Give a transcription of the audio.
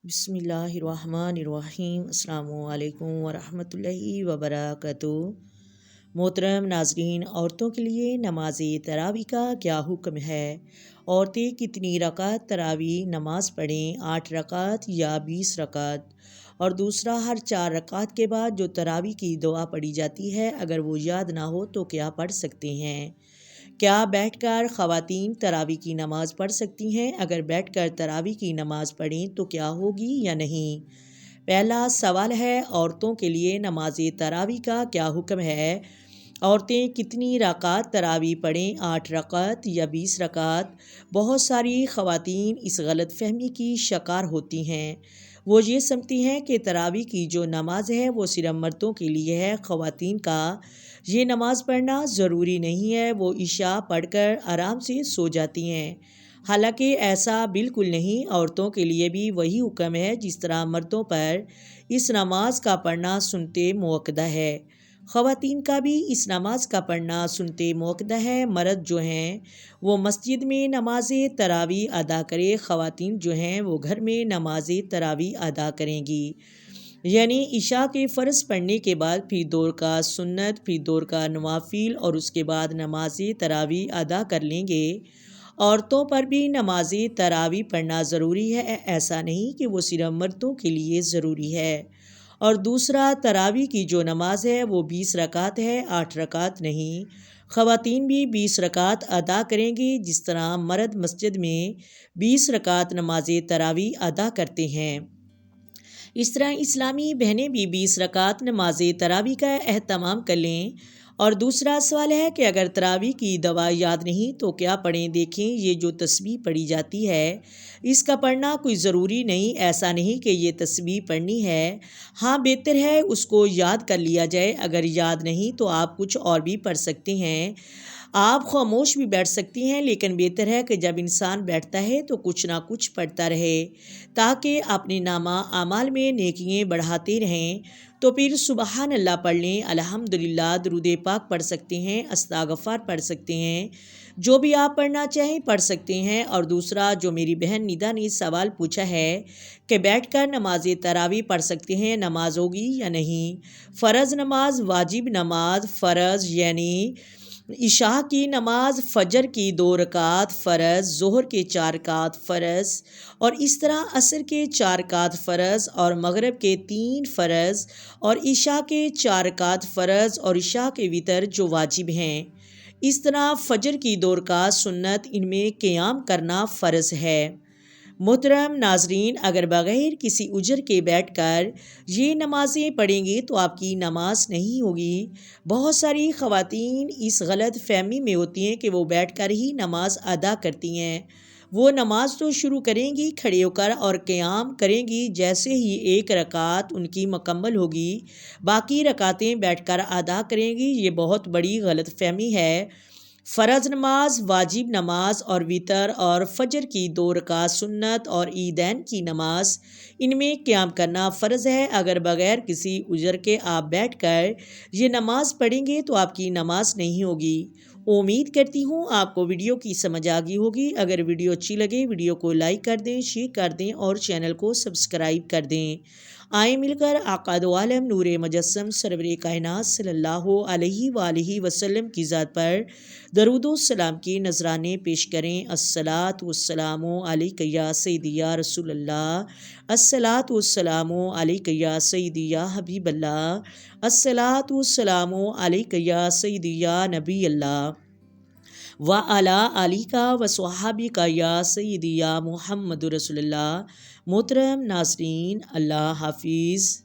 بسم اللہ الرحمن الرحیم۔ السلام علیکم ورحمۃ اللہ وبرکاتہ۔ محترم ناظرین، عورتوں کے لیے نماز تراویح کا کیا حکم ہے؟ عورتیں کتنی رکعت تراویح نماز پڑھیں؟ 8 رکعت یا 20 رکعت؟ اور دوسرا، ہر 4 رکعت کے بعد جو تراویح کی دعا پڑھی جاتی ہے، اگر وہ یاد نہ ہو تو کیا پڑھ سکتے ہیں؟ کیا بیٹھ کر خواتین تراویح کی نماز پڑھ سکتی ہیں؟ اگر بیٹھ کر تراویح کی نماز پڑھیں تو کیا ہوگی یا نہیں؟ پہلا سوال ہے، عورتوں کے لیے نماز تراویح کا کیا حکم ہے؟ عورتیں کتنی رکعت تراویح پڑھیں؟ 8 رکعت یا 20 رکعت؟ بہت ساری خواتین اس غلط فہمی کی شکار ہوتی ہیں۔ وہ یہ سمجھتی ہیں کہ تراویح کی جو نماز ہے وہ صرف مردوں کے لیے ہے، خواتین کا یہ نماز پڑھنا ضروری نہیں ہے، وہ عشاء پڑھ کر آرام سے سو جاتی ہیں۔ حالانکہ ایسا بالکل نہیں، عورتوں کے لیے بھی وہی حکم ہے جس طرح مردوں پر اس نماز کا پڑھنا سنت موقدہ ہے، خواتین کا بھی اس نماز کا پڑھنا سنت موقدہ ہے۔ مرد جو ہیں وہ مسجد میں نماز تراویح ادا کرے، خواتین جو ہیں وہ گھر میں نماز تراویح ادا کریں گی، یعنی عشاء کے فرض پڑھنے کے بعد پھر 2 رکعت سنت، پھر 2 رکعت نوافل اور اس کے بعد نماز تراویح ادا کر لیں گے۔ عورتوں پر بھی نماز تراویح پڑھنا ضروری ہے، ایسا نہیں کہ وہ صرف مردوں کے لیے ضروری ہے۔ اور دوسرا، تراویح کی جو نماز ہے وہ 20 رکعت ہے، 8 رکعت نہیں۔ خواتین بھی 20 رکعت ادا کریں گی، جس طرح مرد مسجد میں 20 رکعت نماز تراویح ادا کرتے ہیں، اس طرح اسلامی بہنیں بھی 20 رکعت نماز تراویح کا اہتمام کر لیں۔ اور دوسرا سوال ہے کہ اگر تراویح کی دعا یاد نہیں تو کیا پڑھیں؟ دیکھیں، یہ جو تسبیح پڑھی جاتی ہے اس کا پڑھنا کوئی ضروری نہیں، ایسا نہیں کہ یہ تسبیح پڑھنی ہے، ہاں بہتر ہے اس کو یاد کر لیا جائے۔ اگر یاد نہیں تو آپ کچھ اور بھی پڑھ سکتے ہیں، آپ خاموش بھی بیٹھ سکتی ہیں، لیکن بہتر ہے کہ جب انسان بیٹھتا ہے تو کچھ نہ کچھ پڑھتا رہے تاکہ اپنے نامہ اعمال میں نیکیاں بڑھاتے رہیں۔ تو پھر سبحان اللہ پڑھ لیں، الحمدللہ، درود پاک پڑھ سکتے ہیں، استغفار پڑھ سکتے ہیں، جو بھی آپ پڑھنا چاہیں پڑھ سکتے ہیں۔ اور دوسرا، جو میری بہن ندا نے سوال پوچھا ہے کہ بیٹھ کر نماز تراویح پڑھ سکتے ہیں، نماز ہوگی یا نہیں؟ فرض نماز، واجب نماز، فرض یعنی عشاء کی نماز، فجر کی 2 رکعت فرض، ظہر کے 4 رکعت فرض، اور اس طرح عصر کے 4 رکعت فرض، اور مغرب کے 3 فرض، اور عشاء کے 4 رکعت فرض، اور عشاء کے وتر جو واجب ہیں۔ اس طرح فجر کی 2 رکعت سنت، ان میں قیام کرنا فرض ہے۔ محترم ناظرین، اگر بغیر کسی اجر کے بیٹھ کر یہ نمازیں پڑھیں گے تو آپ کی نماز نہیں ہوگی۔ بہت ساری خواتین اس غلط فہمی میں ہوتی ہیں کہ وہ بیٹھ کر ہی نماز ادا کرتی ہیں، وہ نماز تو شروع کریں گی کھڑے ہو کر اور قیام کریں گی، جیسے ہی 1 رکعت ان کی مکمل ہوگی باقی رکعتیں بیٹھ کر ادا کریں گی۔ یہ بہت بڑی غلط فہمی ہے۔ فرض نماز، واجب نماز اور وتر، اور فجر کی 2 رکعت سنت اور عیدین کی نماز، ان میں قیام کرنا فرض ہے۔ اگر بغیر کسی عذر کے آپ بیٹھ کر یہ نماز پڑھیں گے تو آپ کی نماز نہیں ہوگی۔ امید کرتی ہوں آپ کو ویڈیو کی سمجھ آ گئی ہوگی۔ اگر ویڈیو اچھی لگے ویڈیو کو لائک کر دیں، شیئر کر دیں اور چینل کو سبسکرائب کر دیں۔ آئیں مل کر آقا دو عالم نور مجسم سرور کائنات صلی اللہ علیہ وآلہ وسلم کی ذات پر درود و سلام کی نذرانے پیش کریں۔ الصلاۃ والسلام علیک یا سیدی یا رسول اللہ، الصلاۃ والسلام علیک یا سیدی یا حبیب اللہ، الصلاۃ والسلام علیک یا سیدی یا نبی اللہ، وعلی آلک وصحابک یا سیدی یا محمد رسول اللہ۔ محترم ناظرین، اللہ حافظ۔